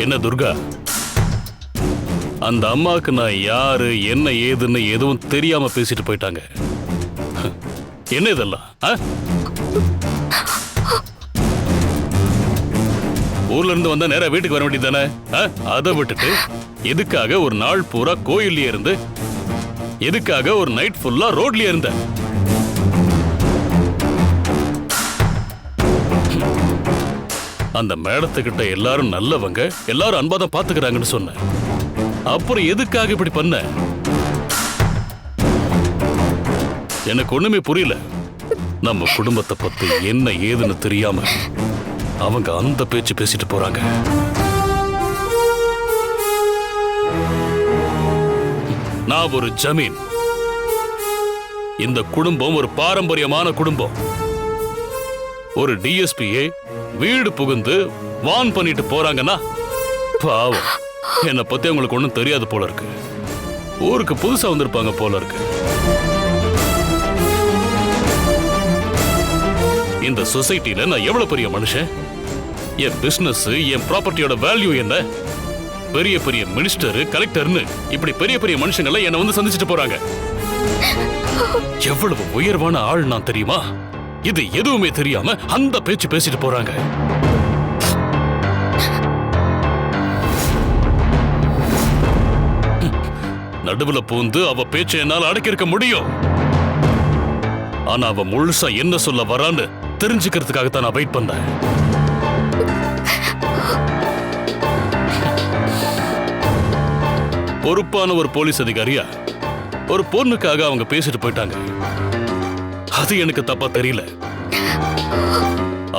என்ன துர்கா, அந்த அம்மாவுக்கு நான் யாரு என்ன ஏதுன்னு எதுவும் தெரியாம பேசிட்டு போயிட்டாங்க. என்ன இதெல்லாம்? ஊர்ல இருந்து வந்தா நேரா வீட்டுக்கு வர வேண்டியதானே? அதை விட்டுட்டு எதுக்காக ஒரு நாள் பூரா கோயில்லயே இருந்து, எதுக்காக ஒரு நைட் ஃபுல்லா ரோட்லயே இருந்த? அந்த மேடத்துக்கிட்ட எல்லாரும் நல்லவங்க, எல்லாரும் அன்பாதான் பாத்துக்கிறாங்கன்னு சொன்ன. அப்புறம் எதுக்காக இப்படி பண்ண? எனக்கு ஒண்ணுமே புரியல. நம்ம குடும்பத்தை பத்தி என்ன ஏதுன்னு தெரியாம அவங்க அந்த பேச்சு பேசிட்டு போறாங்க. நான் ஒரு ஜமீன். இந்த குடும்பம் ஒரு பாரம்பரியமான குடும்பம். ஒரு டிஎஸ்பியே வீடு புகுந்து வான் பண்ணிட்டு போறாங்கன்னா பாவம், என்னை பத்தி அவங்களுக்கு ஒண்ணும் தெரியாது போல இருக்கு. ஊருக்கு புதுசா வந்திருப்பாங்க போல இருக்கு. இந்த சொசைட்டில நான் எவ்வளவு பெரிய மனுஷன், என் பிசினஸ், என் ப்ராப்பர்ட்டியோட வேல்யூ என்ன, பெரிய பெரிய மினிஸ்டர், கலெக்டர்னு இப்படி பெரிய பெரிய மனுஷங்களை என்ன வந்து சந்திச்சுட்டு போறாங்க. எவ்வளவு உயர்வான ஆள் நான் தெரியுமா? இது எதுவுமே தெரியாம அந்த பேச்சு பேசிட்டு போறாங்க. நடுவுல பூந்து அவ பேச்சை என்னால் அடக்கியிருக்க முடியும். ஆனா அவ முழுசா என்ன சொல்ல வரான்னு தெரிஞ்சுக்கிறதுக்காகத்தான் நான் வெயிட் பண்ணேன். பொறுப்பான ஒரு போலீஸ் அதிகாரியா ஒரு பொண்ணுக்காக அவங்க பேசிட்டு போயிட்டாங்க. அது எனக்கு தப்பா தெரியல.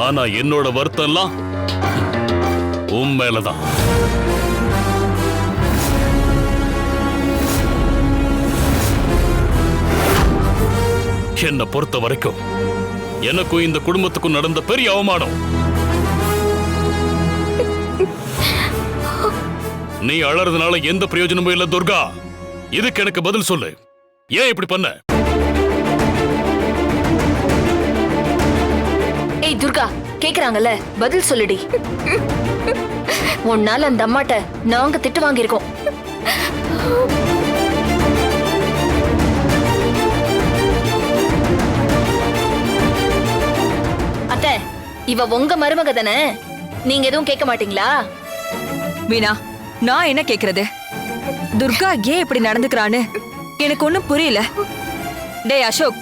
ஆனா என்னோட வருத்தம் எல்லாம் உன் மேலதான். என்னை பொறுத்த வரைக்கும் எனக்கும் இந்த குடும்பத்துக்கும் நடந்த பெரிய அவமானம். நீ அழறதுனால எந்த பிரயோஜனமும் இல்ல துர்கா. இதுக்கு எனக்கு பதில் சொல்லு. ஏன் இப்படி பண்ண? ஏய் துர்கா, கேக்குறாங்கல்ல, பதில் சொல்லுடி. உன்னால அந்த அம்மாட்ட நாங்க திட்டு வாங்கியிருக்கோம். அத்தை, இவ உங்க மருமக தானே, நீங்க எதுவும் கேட்க மாட்டீங்களா? மீனா, நான் என்ன கேக்குறது? துர்கா ஏன் இப்படி நடந்துக்கிறான்னு எனக்கு ஒண்ணும் புரியல. டேய் அசோக்,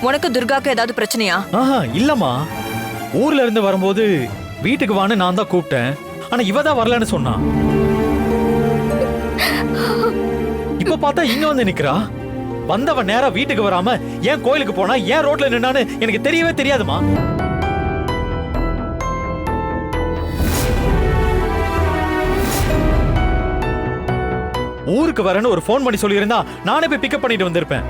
உனக்கு துர்காக்கு ஏதாவது பிரச்சனையா? இல்லம்மா, ஊர்ல இருந்து வரும்போது வீட்டுக்கு வான்னு நான் தான் கூப்பிட்டேன். ஆனா இவ தான் வரலன்னு சொன்னா. இப்ப பார்த்தா இங்க வந்து நிக்கிறா. வந்தவன் நேரா வீட்டுக்கு வராம ஏன் கோயிலுக்கு போனா, ஏன் ரோட்ல நின்னான்னு எனக்கு தெரியவே தெரியாதுமா. ஊருக்கு வரேன்னு ஒரு போன் பண்ணி சொல்லியிருந்தா நானே போய் பிக்கப் பண்ணிட்டு வந்திருப்பேன்.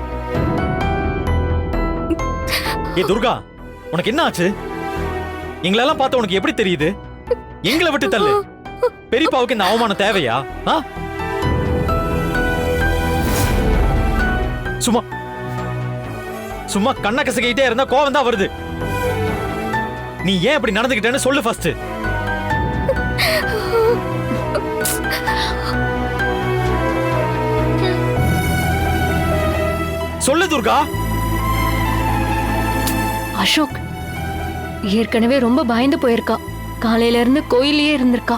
ஏ துர்கா, உனக்கு என்ன ஆச்சு? எங்களெல்லாம் பார்த்து உனக்கு எப்படி தெரியுது? எங்களை விட்டு தள்ளு. பெரியப்பாவுக்கு இந்த அவமானம் தேவையா? சும்மா சும்மா கண்ண கசக்கிட்டே இருந்தா கோவம் தான் வருது. நீ ஏன் இப்படி நடந்துக்கிட்டேன்னு சொல்லு ஃபர்ஸ்ட். சொல்லு துர்கா. அசோக் ஏற்கனவே ரொம்ப பயந்து போயிருக்கா. காலையில இருந்து கோயிலேயே இருந்திருக்கா.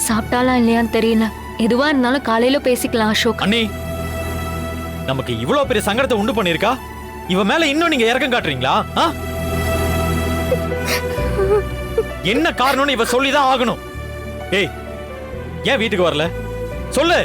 சாப்பிட்டாலாம் இல்லையான்னு தெரியல. எதுவா இருந்தாலும் காலையில பேசிக்கலாம் அசோக். அண்ணி, நமக்கு இவ்வளவு பெரிய சங்கடத்தை உண்டு பண்ணிருக்கா. இவ மேல இன்னும் நீங்க இறக்கம் காட்டுறீங்களா? என்ன காரணம்னு இவ சொல்லிதான் ஆகணும். ஏய், ஏன் வீட்டுக்கு வரல? சொல்லு.